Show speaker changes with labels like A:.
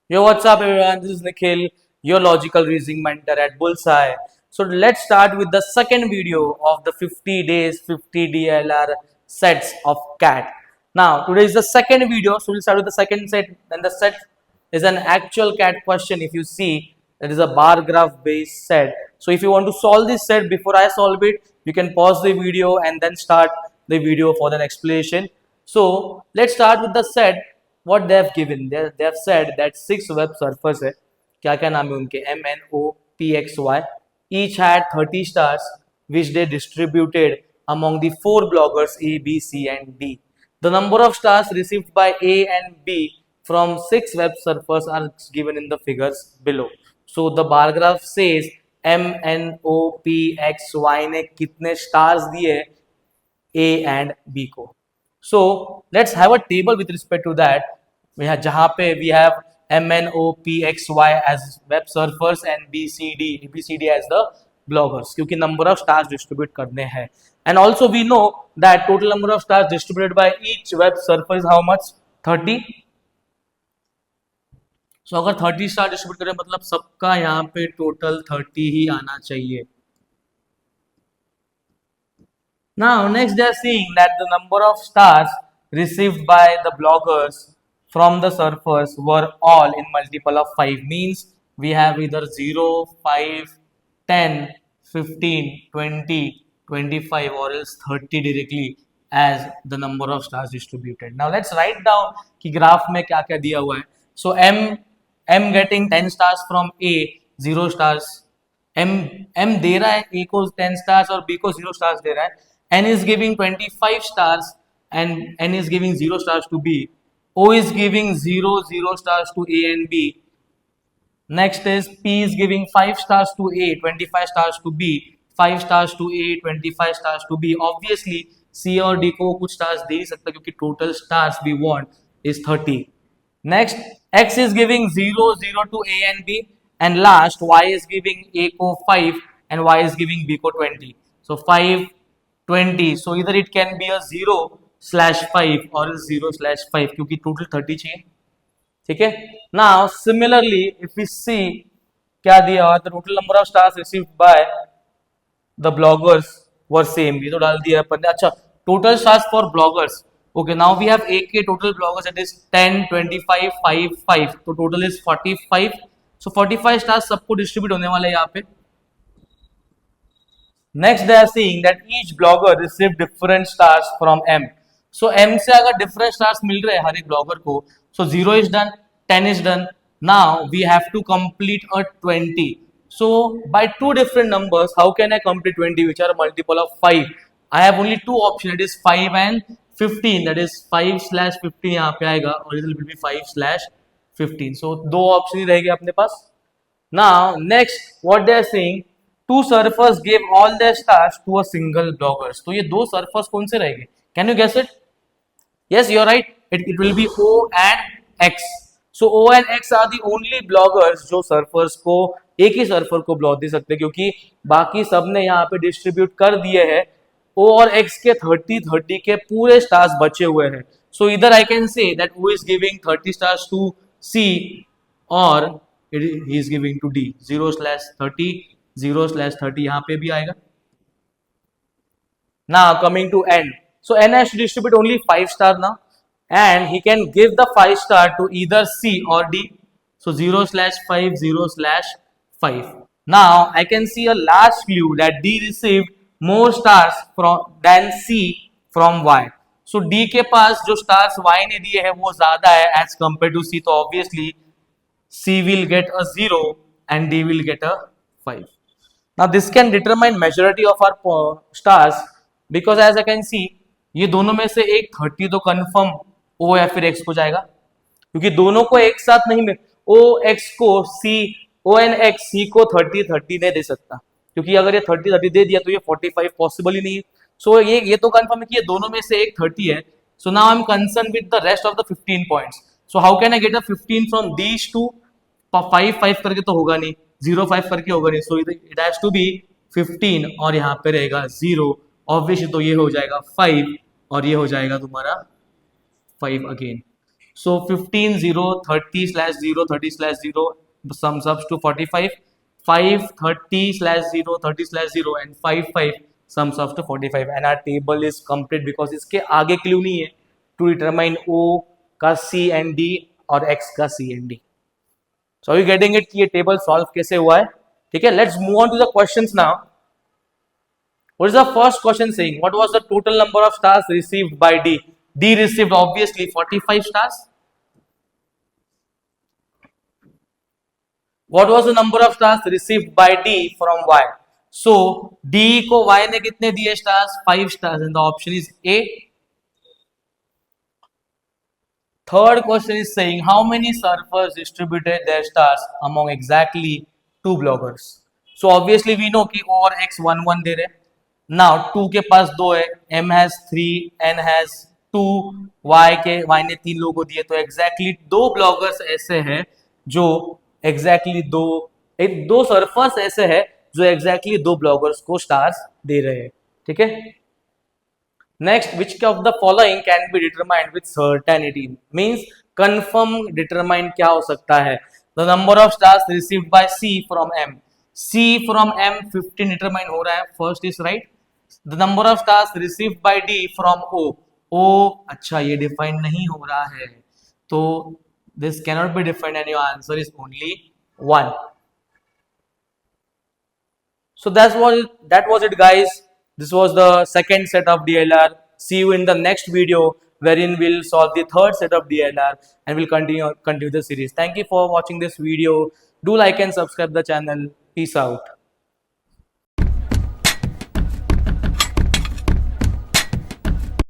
A: Yo, what's up, everyone? This is Nikhil, your logical reasoning mentor at Bullseye. So, let's start with the second video of the 50 days 50 DLR sets of CAT. Now, today is the second video, so we'll start with the second set. Then the set is an actual CAT question. If you see, that is a bar graph based set. So, if you want to solve this set before I solve it, you can pause the video and then start the video for the explanation. So, let's start with the set what they have given. They have said that 6 web surfers है, क्या क्या नाम है उनके, MNOPXY, each had 30 stars which they distributed among the 4 bloggers A, B, C and D. The number of stars received by A and B from 6 web surfers are given in the figures below. So the bar graph says MNOPXY ने कितने stars दिए A and B को. So let's have a table with respect to that. जहाँ पे we have MNOPXY as web surfers and BCD as the bloggers, क्योंकि number of stars distribute करने हैं. And also we know that total number of stars distributed by each web surfer is how much? 30. So अगर 30 star distribute करें मतलब सबका यहाँ पे total 30 ही आना चाहिए. Now, next they are seeing that the number of stars received by the bloggers from the surfers were all in multiple of 5. Means we have either 0, 5, 10, 15, 20, 25 or else 30 directly as the number of stars distributed. Now, let's write down कि graph में क्या क्या दिया हुआ है. So, M getting 10 stars from A, 0 stars. M दे रहा है A को 10 stars और B को 0 stars दे रहा है. N is giving 25 stars and N is giving 0 stars to B. O is giving 0 stars to A and B. Next is P is giving 5 stars to A, 25 stars to B, 5 stars to A, 25 stars to B. Obviously C और D को कुछ stars दे ही सकता क्योंकि total stars we want is 30. Next X is giving 0 to A and B, and last Y is giving A को 5 and Y is giving B को 20. So 5, 20. So either it can be a 0/5 or a 0/5 क्योंकि total 30 चाहिए. ठीक है. Now similarly if we see क्या दिया हुआ, the total number of stars received by the bloggers were same. ये तो डाल दिया अपन ने. अच्छा, total stars for bloggers. Okay, now we have AK total bloggers, that is 10, 25, 5, 5. तो total is 45. So 45 stars सबको distribute होने वाला है यहाँ पे. Next they are seeing that each blogger received different stars from M. So M से अगर different stars मिल रहे हैं हर एक blogger को, so 0 is done, 10 is done. Now we have to complete a 20. So by two different numbers, how can I complete 20 which are a multiple of 5? I have only two options, it is 5 and 15. That is 5/15 यहाँ पे आएगा और इधर will be 5/15. So दो option ही रहेंगे अपने पास. Now next what they are saying, two surfers gave all their stars to a single bloggers. तो ये दो surfers कौन से रहेंगे? Can you guess it? Yes, you're right. It will be O and X. So O and X are the only bloggers जो surfers को एक ही surfer को ब्लॉग दे सकते हैं क्योंकि बाकी सब ने यहाँ पे डिस्ट्रीब्यूट कर दिए हैं. O और X के 30 के पूरे स्टार्स बचे हुए हैं. So either I can say that O is giving 30 stars to C or he is giving to D. 0/30, 0/30 यहाँ पे भी आएगा. Now coming to N. So N has to distribute only 5 stars now, and he can give the 5 star to either C or D. So 0/5, 0/5. Now I can see a last clue that D received more stars than C from Y. So D के पास जो stars Y ने दिए हैं वो ज्यादा है as compared to C. तो obviously C will get a 0 and D will get a 5. Now this can determine majority of our stars because as I can see ये दोनों में से एक 30 तो कंफर्म O या फिर X को जाएगा क्योंकि दोनों को एक साथ नहीं मिल. O X को C, O and X C को 30 नहीं दे सकता क्योंकि अगर ये 30 दे दिया तो ये 45 पॉसिबल ही नहीं है. सो ये तो कंफर्म है कि ये दोनों में से एक 30 है. So now I am concern with the rest of the 15 points. So how can I get a 15 from these two? 5 करके तो होगा नहीं, 0/5 करके होगा नहीं. So it has to be 15 और यहाँ पे रहेगा 0. ऑब्वियसली तो ये हो जाएगा 5 और ये हो जाएगा तुम्हारा 5 again. So 15 0 30 slash 0 30 slash 0 sums up to 45. 5 30 slash 0 30 slash 0 and 5 5 sums up to 45, and our table is complete because इसके आगे क्लू नहीं है to determine O का C and D और X का C and D. So are you getting it कि ये table solve कैसे हुआ है? ठीक है, let's move on to the questions now. What is the first question saying? What was the total number of stars received by D? D received obviously 45 stars. What was the number of stars received by D from Y? So D को Y ने कितने दिए stars? 5 stars, and the option is A. Third question is saying how many surfers distributed their stars among exactly 2 bloggers. So obviously we know कि O और X 1 1 दे रहे. Now 2 के पास 2 है, M has 3, N has 2, Y ने 3 लोगों को दिए, तो exactly 2 bloggers ऐसे हैं जो exactly दो सर्फर्स ऐसे हैं जो exactly 2 bloggers को stars दे रहे हैं. ठीक है. Next, which of the following can be determined with certainty? Means confirm determine क्या हो सकता है? The number of stars received by C from M. C from M 15 determine हो रहा है. First is right. The number of stars received by D from O. O अच्छा ये define नहीं हो रहा है. तो this cannot be defined and your answer is only 1. So that was it guys. This was the second set of DLR. See you in the next video wherein we'll solve the third set of DLR and we'll continue the series. Thank you for watching this video. Do like and subscribe the channel. Peace out.